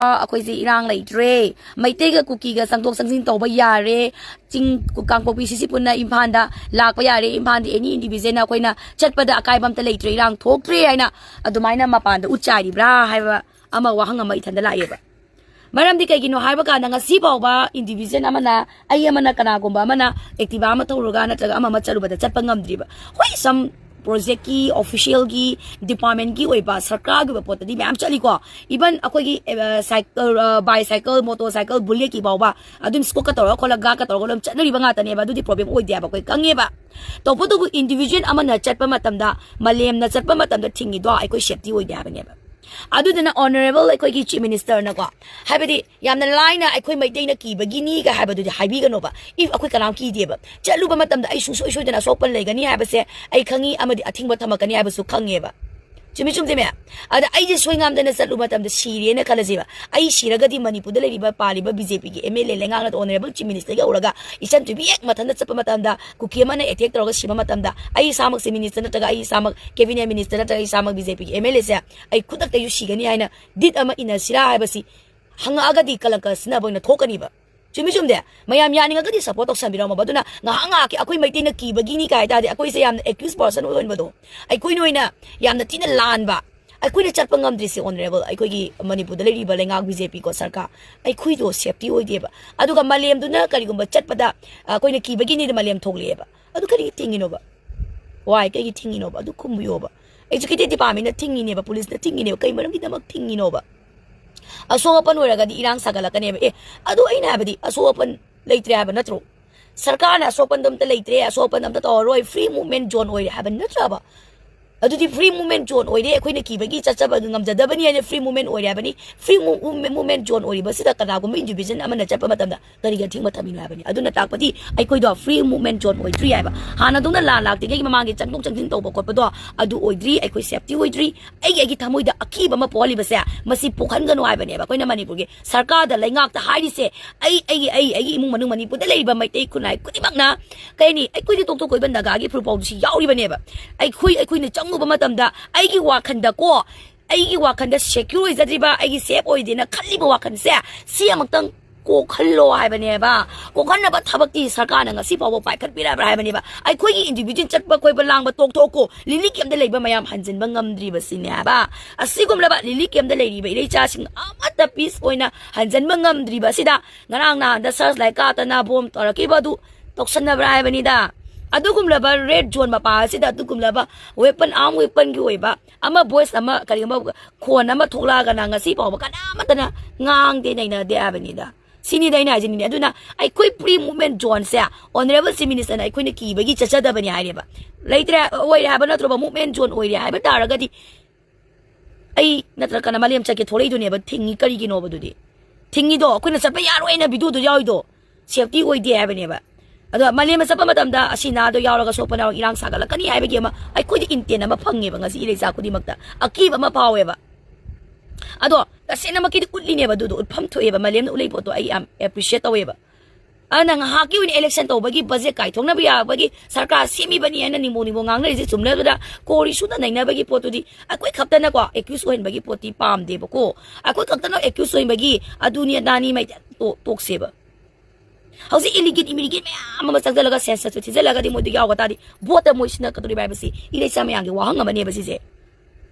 ꯑꯩꯈꯣꯏꯁꯦ ꯏꯔꯥꯡ ꯂꯩꯇ꯭ꯔꯦ ꯃꯩꯇꯩꯒ ꯀꯨꯀꯤꯒ ꯆꯪꯊꯣꯛ ꯆꯪꯁꯤꯟ ꯇꯧꯕ ꯌꯥꯔꯦ ꯆꯤꯡ ꯀꯥꯡꯄꯣꯛꯄꯤꯁꯤ ꯄꯨꯟꯅ ꯏꯝꯐꯥꯜꯗ ꯂꯥꯛꯄ ꯌꯥꯔꯦ ꯏꯝꯐꯥꯜꯗ ꯑꯦꯅꯤ ꯏꯟꯗꯤꯕꯤꯖꯨꯋꯦꯜꯅ ꯑꯩꯈꯣꯏꯅ ꯆꯠꯄꯗ ꯑꯀꯥꯏꯕ ꯑꯝꯇ ꯂꯩꯇ꯭ꯔꯦ ꯏꯔꯥꯡ ꯊꯣꯛꯇ꯭ꯔꯦ ꯍꯥꯏꯅ ꯑꯗꯨꯃꯥꯏꯅ ꯃꯄꯥꯟꯗ ꯎꯠꯆꯥꯏꯔꯤꯕ꯭ꯔꯥ ꯍꯥꯏꯕ ꯑꯃ ꯋꯥꯍꯪ ꯑꯃ ꯏꯊꯟꯗ ꯂꯥꯛꯑꯦꯕ ꯃꯔꯝꯗꯤ ꯀꯩꯒꯤꯅꯣ ꯍꯥꯏꯕ ꯀꯥꯟꯗ ꯉꯁꯤ ꯐꯥꯎꯕ ꯏꯟꯗꯤꯕꯤꯖꯨꯋꯦꯜ ꯑꯃꯅ ꯑꯩ ꯑꯃꯅ ꯀꯅꯥꯒꯨꯝꯕ ꯑꯃꯅ ꯑꯦꯛꯇꯤꯚꯥ ꯑꯃ ꯇꯧꯔꯒ ꯅꯠꯇ꯭ꯔꯒ ꯑꯃ ꯆꯠꯂꯨꯕꯗ ꯆꯠꯄ ꯉꯝꯗ꯭ꯔꯤꯕ ꯍꯣꯏ ꯁꯝ ꯄ꯭ꯔꯣꯖꯦꯛꯀꯤ ꯑꯣꯐꯤꯁꯤꯌꯦꯜꯒꯤ ꯗꯤꯄꯥꯔꯠꯃꯦꯟꯠꯀꯤ ꯑꯣꯏꯕ ꯁꯔꯀꯥꯔꯒꯤ ꯑꯣꯏꯕ ꯄꯣꯠꯇꯗꯤ ꯃꯌꯥꯝ ꯆꯠꯂꯤꯀꯣ ꯏꯚꯟ ꯑꯩꯈꯣꯏꯒꯤ ꯁꯥꯏꯀꯜ ꯕꯥꯏꯁꯥꯏꯀꯜ ꯃꯣꯇꯣꯔꯁꯥꯏꯀꯜ ꯕꯨꯂꯦꯠꯀꯤ ꯐꯥꯎꯕ ꯑꯗꯨꯝ ꯁ꯭ꯀꯣꯠꯀ ꯇꯧꯔꯒ ꯈꯣꯠꯂꯒ ꯒꯥꯔꯗꯀ ꯇꯧꯔꯒ ꯑꯗꯨꯝ ꯆꯠꯅꯔꯤꯕ ꯉꯥꯛꯇꯅꯦꯕ ꯑꯗꯨꯗꯤ ꯄ꯭ꯔꯣꯕ꯭ꯂꯦꯝ ꯑꯣꯏꯗꯦ ꯍꯥꯏꯕ ꯑꯩꯈꯣꯏ ꯈꯪꯉꯦꯕ ꯇꯧꯕꯇꯕꯨ ꯏꯟꯗꯤꯕꯤꯖꯨꯋꯦꯜ ꯑꯃꯅ ꯆꯠꯄ ꯃꯇꯝꯗ ꯃꯥꯂꯦꯝꯅ ꯆꯠꯄ ꯃꯇꯝꯗ ꯊꯤꯡꯉꯤꯗꯣ ꯑꯩꯈꯣꯏ ꯁꯦꯐꯇꯤ ꯑꯣꯏꯗꯦ ꯍꯥꯏꯕꯅꯦꯕ ꯑꯗꯨꯗꯨꯅ ꯑꯣꯅꯔꯦꯕꯜ ꯑꯩꯈꯣꯏꯒꯤ ꯆꯤꯐ ꯃꯤꯅꯤꯁꯇꯔꯅꯀꯣ ꯍꯥꯏꯕꯗꯤ ꯌꯥꯝꯅ ꯂꯥꯏꯅ ꯑꯩꯈꯣꯏ ꯃꯩꯇꯩꯅ ꯀꯤꯕꯒꯤꯅꯤꯒ ꯍꯥꯏꯕꯗꯨꯗꯤ ꯍꯥꯏꯕꯤꯒꯅꯣꯕ ꯏꯐ ꯑꯩꯈꯣꯏ ꯀꯅꯥꯝ ꯀꯤꯗꯦꯕ ꯆꯠꯂꯨꯕ ꯃꯇꯝꯗ ꯑꯩ ꯁꯨꯡꯁꯣꯏ ꯁꯣꯏꯗꯅ ꯑꯁꯣꯛꯄ ꯂꯩꯒꯅꯤ ꯍꯥꯏꯕꯁꯦ ꯑꯩ ꯈꯪꯉꯤ ꯑꯃꯗꯤ ꯑꯊꯤꯡꯕ ꯊꯝꯃꯛꯀꯅꯤ ꯍꯥꯏꯕꯁꯨ ꯈꯪꯉꯦꯕ ꯆꯨꯝꯃꯤ ꯆꯨꯝꯗꯦꯃꯦ ꯑꯗ ꯑꯩꯁꯦ ꯁꯣꯏꯉꯥꯝꯗꯅ ꯆꯠꯂꯨꯕ ꯃꯇꯝꯗ ꯁꯤꯔꯦꯅ ꯈꯜꯂꯁꯦꯕ ꯑꯩ ꯁꯤꯔꯒꯗꯤ ꯃꯅꯤꯄꯨꯔꯗ ꯂꯩꯔꯤꯕ ꯄꯥꯜꯂꯤꯕ ꯕꯤꯖꯦꯄꯤꯒꯤ MLA ꯂꯩꯉꯥꯛꯅ ꯑꯣꯅꯔꯦꯕꯜ ꯆꯤꯐ ꯃꯤꯅꯤꯁꯇꯔꯒ ꯎꯔꯒ ꯏꯆꯟꯊꯣꯏꯕꯤ ꯍꯦꯛ ꯃꯊꯟꯇ ꯆꯠꯄ ꯃꯇꯝꯗ ꯀꯨꯀꯤ ꯑꯃꯅ ꯑꯦꯇꯦꯛ ꯇꯧꯔꯒ ꯁꯤꯕ ꯃꯇꯝꯗ ꯑꯩ ꯏꯁꯥꯃꯛ ꯆꯤꯐ ꯃꯤꯅꯤꯁꯇꯔ ꯅꯠꯇ꯭ꯔꯒ ꯑꯩ ꯏꯁꯥꯃꯛ ꯀꯦꯕꯤꯅꯦꯠ ꯃꯤꯅꯤꯁꯇꯔ ꯅꯠꯇ꯭ꯔꯒ ꯑꯩ ꯏꯁꯥꯃꯛ ꯕꯤꯖꯦꯄꯤꯒꯤ MLA ꯁꯦ ꯑꯩ ꯈꯨꯗꯛꯇꯁꯨ ꯁꯤꯒꯅꯤ ꯍꯥꯏꯅ ꯗꯤꯠ ꯑꯃ ꯏꯟꯅꯁꯤꯔꯥ ꯍꯥꯏꯕꯁꯤ ꯍꯪꯉꯛꯑꯒꯗꯤ ꯀꯂꯪꯀ ꯁꯤꯟꯅꯕ ꯑꯣꯏꯅ ꯊꯣꯛꯀꯅꯤꯕ ꯆꯨꯝꯃꯤ ꯆꯨꯝꯗꯦ ꯃꯌꯥꯝ ꯌꯥꯅꯤꯡꯉꯒꯗꯤ ꯁꯞꯄꯣꯔꯠ ꯇꯧꯁꯟꯕꯤꯔꯝꯃꯣꯕ ꯑꯗꯨꯅ ꯉꯥꯏꯍꯥꯛ ꯉꯥꯏꯍꯥꯛꯀꯤ ꯑꯩꯈꯣꯏ ꯃꯩꯇꯩꯅ ꯀꯤꯕꯒꯤꯅꯤ ꯀꯥꯏ ꯍꯥꯏꯇꯥꯔꯗꯤ ꯑꯩꯈꯣꯏꯁꯦ ꯌꯥꯝꯅ ꯑꯦꯛꯀ꯭ꯌꯨꯁ ꯄꯔꯁꯟ ꯑꯣꯏꯍꯟꯕꯗꯣ ꯑꯩꯈꯣꯏꯅ ꯑꯣꯏꯅ ꯌꯥꯝꯅ ꯊꯤꯅ ꯂꯥꯟꯕ ꯑꯩꯈꯣꯏꯅ ꯆꯠꯄ ꯉꯝꯗ꯭ꯔꯤꯁꯦ ꯑꯣꯅꯔꯦꯕꯜ ꯑꯩꯈꯣꯏꯒꯤ ꯃꯅꯤꯄꯨꯔꯗ ꯂꯩꯔꯤꯕ ꯂꯩꯉꯥꯛ BJP ꯀꯣ ꯁꯔꯀꯥꯔ ꯑꯩꯈꯣꯏꯗꯣ ꯁꯦꯐꯇꯤ ꯑꯣꯏꯗꯦꯕ ꯑꯗꯨꯒ ꯃꯥꯂꯦꯝꯗꯨꯅ ꯀꯔꯤꯒꯨꯝꯕ ꯆꯠꯄꯗ ꯑꯩꯈꯣꯏꯅ ꯀꯤꯕꯒꯤꯅꯤꯗ ꯃꯥꯂꯦꯝ ꯊꯣꯛꯂꯛꯑꯦꯕ ꯑꯗꯨ ꯀꯔꯤꯒꯤ ꯊꯤꯡꯉꯤꯅꯣꯕ ꯋꯥꯏ ꯀꯩꯒꯤ ꯊꯤꯡꯉꯤꯅꯣꯕ ꯑꯗꯨ ꯈꯨꯝꯕꯤꯌꯣꯕ ꯑꯦꯖꯨꯀꯦꯇꯤꯚ ꯗꯤꯄꯥꯔꯠꯃꯦꯟꯠꯅ ꯊꯤꯡꯉꯤꯅꯦꯕ ꯄꯨꯂꯤꯁꯅ ꯊꯤꯡꯉꯤꯅꯦꯕ ꯀꯩ ꯃꯔꯝꯒꯤꯗꯃꯛ ꯊꯤꯡꯉꯤꯅꯣꯕ ꯑꯁꯣꯛ ꯑꯄꯟ ꯑꯣꯏꯔꯒꯗꯤ ꯏꯔꯥꯡ ꯁꯥꯒꯠꯂꯛꯀꯅꯦꯕ ꯑꯗꯨ ꯑꯩꯅ ꯍꯥꯏꯕꯗꯤ ꯑꯁꯣꯛ ꯑꯄꯟ ꯂꯩꯇ꯭ꯔꯦ ꯍꯥꯏꯕ ꯅꯠꯇ꯭ꯔꯣ ꯁꯔꯀꯥꯔꯅ ꯑꯁꯣꯛ ꯑꯄꯟ ꯑꯝꯇ ꯂꯩꯇ꯭ꯔꯦ ꯑꯁꯣꯛ ꯑꯄꯟ ꯑꯝꯇ ꯇꯧꯔꯔꯣꯏ ꯐ꯭ꯔꯤ ꯃꯨꯚꯃꯦꯟꯠ ꯖꯣꯟ ꯑꯣꯏꯔꯦ ꯍꯥꯏꯕ ꯅꯠꯇ꯭ꯔꯕ ꯑꯗꯨꯗꯤ ꯐ꯭री मूवमेंट जोन ओइरे अखोइने कीबगी चचब ngamjadabani हाने फ्री मूवमेंट ओइरे हाबनी फ्री मूवमेंट जोन ओइरिबसिदा कनागुम इंडिविजुअल अमना चप्पा मतमदा करिगा थिंगमा थमिनो हाबनी अदुना ताकपति अखोइदो फ्री मूवमेंट जोन ओइद्री हाबा हाना दोना ला लाक्तिगे ममांगे चंगदों चंगजिन तौबा खोपदो अदु ओइद्री अखोइ सेफ्टी ओइद्री अगी थमोइदा अकीब अमा पोलिबसे मसि पोखनगनो हाबनेबा अखोइना मणिपुरगे सरकार दा लैंगाकता हाइरिसे अई इमुंग मनुंग मणिपुरदा लेरिबा मैतै खुनाइ कुदिमकना कैनी अखोइदि तोक्तो कोइबा नगागी प्रोपोजसी याउरिबनेबा अखोइने चंगुबा मतमदा अगी वाखंदा को अगी वाखंदा सेक्यूर ओइजद्रिबा अगी सेफ ओइदेना खल्लिबा वाखनसे सि अमक्तंग को खल्लो हाइबनेबा को खन्नबा थबक्ति सरकारना ngasi फावबो पाइखत बिराबा हाइबनेबा अखोइगी इंडिविजुअल चटबा कोइबा लांगबा तोकथोको लिली केमदा लेबा मयाम हंजिनबा ngamdriba सिनेबा असिगुमलबा लिली केमदा लेरिबा इरेचासिंग अमता पीस ओइना हंजनबा ngamdriba सिदा ngarang na da search like कातना बॉम्ब तोरकिबदु तोक्सनबा हाइबनिदा अदुगुमलबा रेड जोन मपा सिदा अदुगुमलबा वेपन आर्म वेपन की ओइबा अमा वॉइस अमा करिगमा खोन अमा थोलागा ना ngasi पावबा कनामतना ngang de naina de हाइबनिदा सिनी दैना हाइजिनी अदुना अखोइ प्री मूवमेंट जोन से ऑनरेबल चीफ मिनिस्टर अखोइने कीबगी चचदबनी हाइरेबा लैत्रे ओइ हाबा नत्रबा मूवमेंट जोन ओइरे हाबा तारगदी अई नत्र कना मलेम चके थोरैदुनेबा थिंगी करिगिनोबदुदी थिंगिदो अखोइना चपा यारोइना भिडियोदो याउइदो सेफ्टी ओइदे हाबनेबा अदो मलेम चपा मतमदा असिनादो यावरगा सोपना इरांग सागलकनी हाइबगी अमा अखोइदि इंटेन अमा फंगेबा ngasi इरेजा खुदिमक्ता अकीब अमा पावेबा अदो तसेनमकी उटलिनेबा दुदो उत्फम थोएबा मलेम उलै पोतो आई एम एप्रिशिएट तवेबा अना हाकी उन इलेक्शन तौबगी बजेट काइथोंना बियाबगी सरकार सेमिबनी अना निमो निमो ngangnरिजे चुमनगदा कोरी सुदा नैनाबगी पोतुदी अखोइ खप्तना को एक्यूज ओइनबगी पोती पामदेबको अखोइ खप्तना एक्यूज ओइनबगी अदुनी दानी मै तोक्सेबा हौसे इलिगेट इमिलिगेट मैम अमा चगदलगा सेंसस थिजलगा दि मोदि यावतादी भोट मोइसना कतुरि बाइबसी इलेक्शन मयांगे वाहंग अमने बसिजे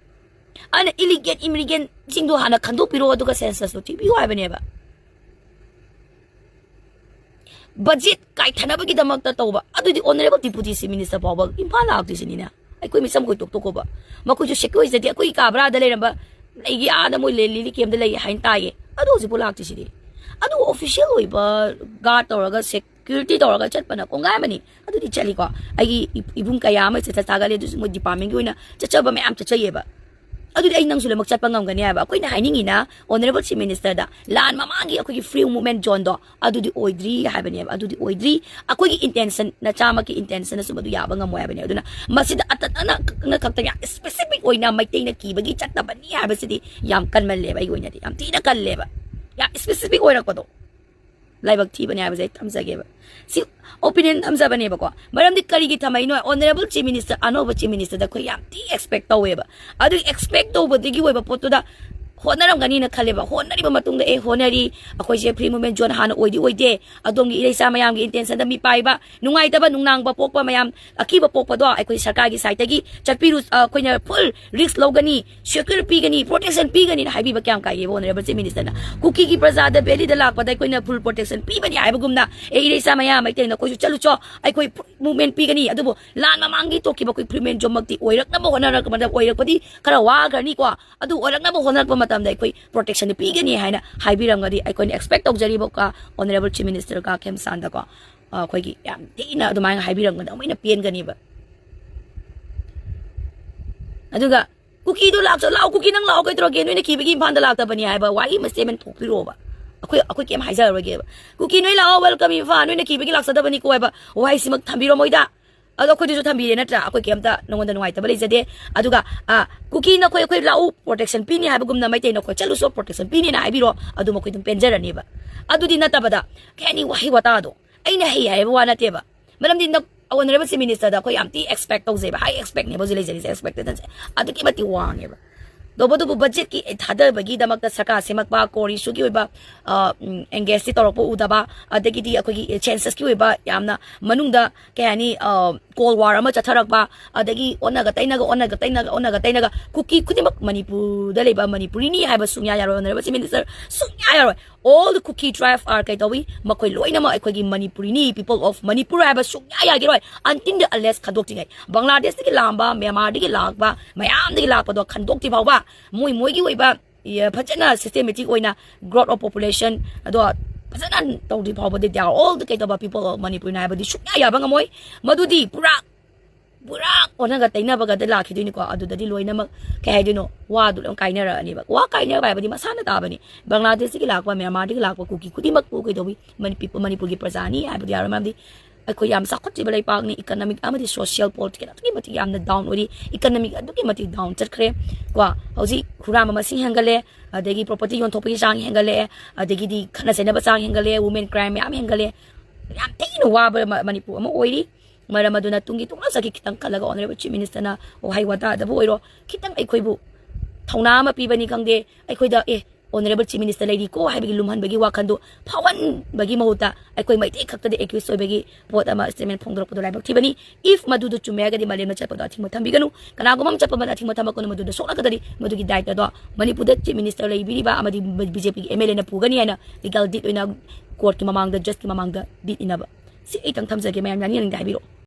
अना इलिगेट इमिलिगेट सिंगदो हाना खंदो पिरो अदुगा सेंसस तो टिबि हाइबनेबा बजेट काइथनबगी दमकता तौबा अदुदि ऑनरेबल डिप्यूटी चीफ मिनिस्टर पावबा इम्फाल लाक्तिसिनिना अखोइ मिसम कोइ तोक्तोकोबा मखोइजु सेक्यूरिटी जदि अखोइ काब्रादा लेरबा लैगी आदा मोइ लिली केमदा लैगी हाइन ताये अदु हजिपो लाक्तिसिदि अदु ऑफिशियल ओइबा गार्ड तौरगा सिक्योरिटी तौरगा चटपना कोंगामनी अदुदि चलीको आइगी इबुंग कया अमा चचा तागले दुस मो डिपार्टमेंट ओइना चचबा मैम चचयेबा अदुदि आई नंगसुले मक चटपा ngamgani हाबा अखोइना हाइनिंगिना ऑनरेबल चीफ मिनिस्टर दा लान ममांगी अखोइगी फ्री मूवमेंट जोन दो अदुदि ओइद्री हाबने अदुदि ओइद्री अखोइगी इंटेंशन नचामा की इंटेंशन सुबदु याबा ngamo हाबने अदुना मसिदा अतना न खक्ता या स्पेसिफिक ओइना मैतेना कीबगी चटबनी हाबसिदि याम कन्मलेबा आई ओइनादि याम तीना कल्लेबा या स्पेसिफिक ओइरकदो लाइबक थीबने हाबजे थमजगेबा सी ओपिनियन थमजबनेबको मरमदि करिगी थमैनो ऑनरेबल चीफ मिनिस्टर अनोबा चीफ मिनिस्टर दा खोइ याम ती एक्सपेक्ट तौवेबा अदु एक्सपेक्ट तौबदिगी ओइबा पोतुदा ꯍꯣꯠꯅꯔꯝꯒꯅꯤꯅ ꯈꯜꯂꯦꯕ ꯍꯣꯠꯅꯔꯤꯕ ꯃꯇꯨꯡꯗ ꯍꯣꯠꯅꯔꯤ ꯑꯩꯈꯣꯏꯁꯦ ꯐ꯭ꯔꯤ ꯃꯨꯚꯃꯦꯟ ꯖꯣꯟ ꯍꯥꯟꯅ ꯑꯣꯏꯗꯦ ꯑꯗꯣꯝꯒꯤ ꯏꯔꯩꯁꯥ ꯃꯌꯥꯝꯒꯤ ꯏꯟꯇꯦꯟꯁꯟꯗ ꯃꯤ ꯄꯥꯏꯕ ꯅꯨꯡꯉꯥꯏꯇꯕ ꯅꯨꯡꯅꯥꯡꯕ ꯄꯣꯛꯄ ꯃꯌꯥꯝ ꯑꯀꯤꯕ ꯄꯣꯛꯄꯗꯣ ꯑꯩꯈꯣꯏ ꯁꯔꯀꯥꯔꯒꯤ ꯁꯥꯏꯠꯇꯒꯤ ꯆꯠꯄꯤꯔꯨ ꯑꯩꯈꯣꯏꯅ ꯐꯨꯜ ꯔꯤꯛꯁ ꯂꯧꯒꯅꯤ ꯁꯦꯀ꯭ꯌꯨꯔ ꯄꯤꯒꯅꯤ ꯄ꯭ꯔꯣꯇꯦꯛꯁꯟ ꯄꯤꯒꯅꯤꯅ ꯍꯥꯏꯕꯤꯕ ꯀꯌꯥꯝ ꯀꯥꯏꯒꯦꯕ ꯑꯣꯅꯔꯦꯕꯜ ꯆꯤꯐ ꯃꯤꯅꯤꯁꯇꯔꯅ ꯀꯨꯀꯤꯒꯤ ꯄ꯭ꯔꯖꯥꯗ ꯕꯦꯂꯤꯗ ꯂꯥꯛꯄꯗ ꯑꯩꯈꯣꯏꯅ ꯐꯨꯜ ꯄ꯭ꯔꯣꯇꯦꯛꯁꯟ ꯄꯤꯕꯅꯤ ꯍꯥꯏꯕꯒꯨꯝꯅ ꯏꯔꯩꯁꯥ ꯃꯌꯥꯝ ꯃꯩꯇꯩꯅ ꯑꯩꯈꯣꯏꯁꯨ ꯆꯠꯂꯨꯆꯣ ꯑꯩꯈꯣꯏ ꯃꯨꯚꯃꯦꯟ ꯄꯤꯒꯅꯤ ꯑꯗꯨꯕꯨ ꯂꯥꯟ ꯃꯃꯥꯡꯒꯤ ꯇꯣꯛꯈꯤꯕ ꯑꯩꯈꯣꯏ ꯐ꯭ꯔꯤ ꯃꯦꯟ ꯖꯣꯟꯃꯛꯇꯤ ꯑꯣꯏꯔꯛꯅꯕ ꯍꯣꯠꯅꯔꯛꯄꯗ ꯑꯣꯏꯔꯛꯄꯗꯤ ꯈꯔ ꯋꯥꯈ꯭ꯔꯅꯤꯀꯣ ꯑꯗꯨ ꯑꯣꯏꯔꯛꯅꯕ ꯍꯣꯠꯅꯔꯛꯄ ꯃꯇꯝꯗ ꯑꯩꯈꯣꯏ ꯄ꯭ꯔꯣꯇꯦꯛꯁꯟ ꯄꯤꯒꯅꯤ ꯍꯥꯏꯅ ꯍꯥꯏꯕꯤꯔꯝꯒꯗꯤ ꯑꯩꯈꯣꯏꯅ ꯑꯦꯛꯁꯄꯦꯛ ꯇꯧꯖꯔꯤꯕ ꯑꯣꯅꯔꯦꯕꯜ ꯆꯤꯐ ꯃꯤꯅꯤꯁꯇꯔ ꯈꯦꯝꯁꯥꯟꯗꯀꯣ ꯑꯩꯈꯣꯏꯒꯤ ꯌꯥꯝ ꯊꯤꯅ ꯑꯗꯨꯃꯥꯏꯅ ꯍꯥꯏꯕꯤꯔꯝꯒꯗ ꯑꯃꯨꯛꯅ ꯄꯦꯟꯒꯅꯤꯕ ꯑꯗꯨꯒ ꯀꯨꯀꯤꯗꯣ ꯂꯥꯛꯑꯣ ꯀꯨꯀꯤ ꯅꯪ ꯂꯥꯛꯑꯣ ꯀꯩꯗꯧꯔꯒꯦ ꯅꯣꯏꯅ ꯀꯤꯕꯒꯤ ꯏꯝꯐꯥꯜꯗ ꯂꯥꯛꯇꯕꯅꯤ ꯍꯥꯏꯕ ꯋꯥꯍꯩ ꯑꯃ ꯁ꯭ꯇꯦꯠꯃꯦꯟ ꯊꯣꯛꯄꯤꯔꯛꯑꯣꯕ ꯑꯩꯈꯣꯏ ꯀꯩꯝ ꯍꯥꯏꯖꯔꯔꯣꯏꯒꯦꯕ ꯀꯨꯀꯤ ꯅꯣꯏ ꯂꯥꯛꯑꯣ ꯋꯦꯜꯀꯝ ꯏꯝꯐꯥꯜ ꯅꯣꯏꯅ ꯀꯤꯕꯒꯤ ꯂꯥꯛꯆꯗꯕꯅꯤꯀꯣ ꯍꯥꯏꯕ ꯋꯥꯍꯩꯁꯤꯃꯛ ꯊꯝꯕꯤꯔꯣ ꯃꯣꯏꯗ ꯑꯗꯣ ꯑꯩꯈꯣꯏꯗꯁꯨ ꯊꯝꯕꯤꯔꯦ ꯅꯠꯇ꯭ꯔꯥ ꯑꯩꯈꯣꯏ ꯀꯩꯝꯇ ꯅꯉꯣꯟꯗ ꯅꯨꯡꯉꯥꯏꯇꯕ ꯂꯩꯖꯗꯦ ꯑꯗꯨꯒ ꯀꯨꯀꯤꯅ ꯑꯩꯈꯣꯏ ꯂꯥꯛꯎ ꯄ꯭ꯔꯣꯇꯦꯛꯁꯟ ꯄꯤꯅꯤ ꯍꯥꯏꯕꯒꯨꯝꯅ ꯃꯩꯇꯩꯅ ꯑꯩꯈꯣꯏ ꯆꯠꯂꯨꯁꯨ ꯄ꯭ꯔꯣꯇꯦꯛꯁꯟ ꯄꯤꯅꯤꯅ ꯍꯥꯏꯕꯤꯔꯣ ꯑꯗꯨ ꯃꯈꯣꯏ ꯑꯗꯨꯝ ꯄꯦꯟꯖꯔꯅꯦꯕ ꯑꯗꯨꯗꯤ ꯅꯠꯇꯕꯗ ꯀꯩ ꯍꯥꯏꯅꯤ ꯋꯥꯍꯩ ꯋꯥꯇꯥꯗꯣ ꯑꯩꯅ ꯍꯩ ꯍꯥꯏꯕ ꯋꯥ ꯅꯠꯇꯦꯕ ꯃꯔꯝꯗꯤ ꯑꯣꯅꯔꯦꯕꯜ ꯆꯤꯐ ꯃꯤꯅꯤꯁꯇꯔꯗ ꯑꯩꯈꯣꯏ ꯌꯥꯝ ꯊꯤ ꯑꯦꯛꯁꯄꯦꯛ ꯇꯧꯖꯩꯕ ꯍꯥꯏ ꯑꯦꯛꯁꯄꯦꯛꯅꯦꯕ ꯍꯧꯖꯤꯛ ꯂꯩꯖꯔꯤꯁꯦ ꯑꯦꯛꯁꯄꯦꯛꯇꯦꯁꯟꯁꯦ ꯑꯗꯨꯛꯀꯤ ꯃꯇꯤꯛ ꯋꯥꯡꯉꯦꯕ ꯇꯧꯕꯇꯕꯨ ꯕꯖꯦꯠꯀꯤ ꯊꯥꯗꯕꯒꯤꯗꯃꯛꯇ ꯁꯔꯀꯥꯔ ꯁꯦꯝꯃꯛꯄ ꯀꯣꯔ ꯏꯁꯨꯒꯤ ꯑꯣꯏꯕ ꯑꯦꯡꯒꯦꯖꯇꯤ ꯇꯧꯔꯛꯄ ꯎꯗꯕ ꯑꯗꯒꯤꯗꯤ ꯑꯩꯈꯣꯏꯒꯤ ꯁꯦꯟꯁꯁꯀꯤ ꯑꯣꯏꯕ ꯌꯥꯝꯅ ꯃꯅꯨꯡꯗ ꯀꯩ ꯍꯥꯏꯅꯤ ꯀꯣꯜ ꯋꯥꯔ ꯑꯃ ꯆꯠꯊꯔꯛꯄ ꯑꯗꯒꯤ ꯑꯣꯟꯅꯒ ꯇꯩꯅꯒ ꯀꯨꯀꯤ ꯈꯨꯗꯤꯡꯃꯛ ꯃꯅꯤꯄꯨꯔꯗ ꯂꯩꯕ ꯃꯅꯤꯄꯨꯔꯤꯅꯤ ꯍꯥꯏꯕ ꯁꯨꯡꯌꯥ ꯌꯥꯔꯣꯏ ꯑꯣꯅꯔꯦꯕꯜ ꯆꯤꯐ ꯃꯤꯅꯤꯁꯇꯔ ꯁꯨꯡꯌꯥ ꯌꯥꯔꯣꯏ all the cookie tribe are ꯀꯩꯗꯧꯋꯤ ꯃꯈꯣꯏ ꯂꯣꯏꯅꯃꯛ ꯑꯩꯈꯣꯏꯒꯤ ꯃꯅꯤꯄꯨꯔꯤꯅꯤ people of ꯃꯅꯤꯄꯨꯔ ꯍꯥꯏꯕ ꯁꯨꯡꯌꯥ ꯌꯥꯒꯤꯔꯣꯏ until the unless ꯈꯟꯗꯣꯛꯇ꯭ꯔꯤꯉꯩ ꯕꯪꯒ꯭ꯂꯥꯗꯦꯁꯇꯒꯤ ꯂꯥꯛꯑꯝꯕ ꯃ꯭ꯌꯥꯟꯃꯥꯔꯗꯒꯤ ꯂꯥꯛꯄ ꯃꯌꯥꯝꯗꯒꯤ ꯂꯥꯛꯄꯗꯣ ꯈꯟꯗꯣꯛꯇ꯭ꯔꯤ ꯐꯥꯎꯕ ꯃꯣꯏꯒꯤ ꯑꯣꯏꯕ ꯐꯖꯅ ꯁꯤꯁꯇꯦꯃꯦꯇꯤꯛ ꯑꯣꯏꯅ ꯒ꯭ꯔꯣꯊ ꯑꯣꯐ ꯄꯣꯄꯨꯂꯦꯁꯟ ꯑꯗꯣ ꯐꯖꯅ ꯇꯧꯗ꯭ꯔꯤ ꯐꯥꯎꯕꯗꯤ they are all the ꯀꯩꯗꯧꯕ people of ꯃꯅꯤꯄꯨꯔꯅ ꯍꯥꯏꯕꯗꯤ ꯁꯨꯡꯌꯥ ꯌꯥꯕ ꯉꯝꯃꯣꯏ ꯃꯗꯨꯗꯤ ꯄꯨꯔꯥ ꯑꯣꯟꯅꯒ ꯇꯩꯅꯕꯒꯗ ꯂꯥꯛꯈꯤꯗꯣꯏꯅꯤꯀꯣ ꯑꯗꯨꯗꯗꯤ ꯂꯣꯏꯅꯃꯛ ꯀꯩ ꯍꯥꯏꯗꯣꯏꯅꯣ ꯋꯥꯗꯨ ꯂꯣꯏꯅ ꯀꯥꯏꯅꯔꯛꯑꯅꯤꯕ ꯋꯥ ꯀꯥꯏꯅꯕ ꯍꯥꯏꯕꯗꯤ ꯃꯁꯥꯅ ꯇꯥꯕꯅꯤ ꯕꯪꯒ꯭ꯂꯥꯗꯦꯁꯇꯒꯤ ꯂꯥꯛꯄ ꯃ꯭ꯌꯥꯟꯃꯥꯔꯗꯒꯤ ꯂꯥꯛꯄ ꯀꯨꯀꯤ ꯈꯨꯗꯤꯡꯃꯛꯄꯨ ꯀꯩꯗꯧꯋꯤ ꯃꯅꯤꯄꯨꯔꯒꯤ ꯄ꯭ꯔꯖꯥꯅꯤ ꯍꯥꯏꯕꯗꯤ ꯌꯥꯔꯣꯏ ꯃꯔꯝꯗꯤ ꯑꯩꯈꯣꯏ ꯌꯥꯝ ꯆꯥꯎꯈꯠꯇ꯭ꯔꯤꯕ ꯂꯩꯄꯥꯛꯅꯤ ꯏꯀꯅꯣꯃꯤꯛ ꯑꯃꯗꯤ ꯁꯣꯁꯤꯌꯦꯜ ꯄꯣꯂꯤꯇꯤꯀꯦꯜ ꯑꯗꯨꯛꯀꯤ ꯃꯇꯤꯛ ꯌꯥꯝꯅ ꯗꯥꯎꯟ ꯑꯣꯏꯔꯤ ꯏꯀꯅꯣꯃꯤꯛ ꯑꯗꯨꯛꯀꯤ ꯃꯇꯤꯛ ꯗꯥꯎꯟ ꯆꯠꯈ꯭ರೆ ꯀꯣ ꯍꯧꯖꯤꯛ ꯍꯨꯔꯥꯟꯕ ꯃꯁꯤꯡ ꯍꯦꯟꯒꯠꯂꯦ ꯑꯗꯒꯤ ꯄ꯭ꯔꯣꯄꯔꯇꯤ ꯌꯣꯟꯊꯣꯛꯄꯒꯤ ꯆꯥꯡ ꯍꯦꯟꯒꯠꯂꯛꯑꯦ ꯑꯗꯒꯤꯗꯤ ꯈꯠꯅ ꯆꯩꯅꯕ ꯆꯥꯡ ꯍꯦꯟꯒꯠꯂꯛꯑꯦ ꯋꯨꯃꯦꯟ ꯀ꯭ꯔꯥꯏꯝ ꯃꯌꯥꯝ ꯍꯦꯟꯒꯠꯂꯦ ꯌꯥꯝ ꯊꯤꯅ ꯋꯥꯕ ꯃꯅꯤꯄꯨꯔ ꯑꯃ ꯑꯣꯏꯔꯤ ꯃꯔꯝ ꯑꯗꯨꯅ ꯇꯨꯡꯒꯤ ꯇꯨꯡꯂꯝꯆꯠꯀꯤ ꯈꯤꯇꯪ ꯈꯜꯂꯒ ꯑꯣꯅꯔꯦꯕꯜ ꯆꯤꯐ ꯃꯤꯅꯤꯁꯇꯔꯅ ꯋꯥꯍꯩ ꯋꯥꯇꯥꯗꯕꯨ ꯑꯣꯏꯔꯣ ꯈꯤꯇꯪ ꯑꯩꯈꯣꯏꯕꯨ ꯊꯧꯅꯥ ꯑꯃ ꯄꯤꯕꯅꯤ ꯈꯪꯗꯦ ꯑꯩꯈꯣꯏꯗ ꯑꯣꯅꯔꯦꯕꯜ ꯆꯤꯐ ꯃꯤꯅꯤꯁꯇꯔ ꯂꯩꯔꯤꯀꯣ ꯍꯥꯏꯕꯒꯤ ꯂꯨꯝꯍꯟꯕꯒꯤ ꯋꯥꯈꯟꯗꯣ ꯐꯥꯎꯍꯟꯕꯒꯤ ꯃꯍꯨꯠꯇ ꯑꯩꯈꯣꯏ ꯃꯩꯇꯩ ꯈꯛꯇꯗ ꯑꯦꯛꯌꯨꯁ ꯑꯣꯏꯕꯒꯤ ꯄꯣꯠ ꯑꯃ ꯁ꯭ꯇꯦꯠꯃꯦꯟ ꯐꯣꯡꯗꯣꯔꯛꯄꯗꯣ ꯂꯥꯏꯕꯛ ꯊꯤꯕꯅꯤ ꯏꯐ ꯃꯗꯨꯗꯣ ꯆꯨꯝꯃꯦ ꯍꯥꯏꯔꯒꯗꯤ ꯃꯥꯂꯦꯝꯗ ꯆꯠꯄꯗꯣ ꯑꯊꯤꯡꯕ ꯊꯝꯕꯤꯒꯅꯨ ꯀꯅꯥꯒꯨꯝꯕ ꯑꯃ ꯆꯠꯄ ꯑꯊꯤꯡꯕ ꯊꯝꯃꯛꯀꯅꯨ ꯃꯗꯨꯗ ꯁꯣꯛꯂꯛꯀꯗꯔꯤ ꯃꯗꯨꯒꯤ ꯗꯥꯏꯇꯗꯣ ꯃꯅꯤꯄꯨꯔꯗ ꯆꯤꯐ ꯃꯤꯅꯤꯁꯇꯔ ꯂꯩꯕꯤꯔꯤꯕ ꯑꯃꯗꯤ ꯕꯤꯖꯦꯄꯤꯒꯤ MLAꯅ ꯄꯨꯒꯅꯤ ꯍꯥꯏꯅ ꯂꯤꯒꯦꯜ ꯗꯤꯠ ꯑꯣꯏꯅ ꯀꯣꯔꯠꯀꯤ ꯃꯃꯥꯡꯗ ꯖꯁꯀꯤ ꯃꯃꯥꯡꯗ ꯗꯤꯠ ꯏꯅꯕ ꯁꯤ ꯑꯩꯇꯪ ꯊꯝꯖꯒꯦ ꯃꯌꯥꯝ ꯌꯥꯅꯤꯡ ꯌꯥꯅꯤꯡꯗ ꯍꯥꯏꯕꯤꯔꯛꯑꯣ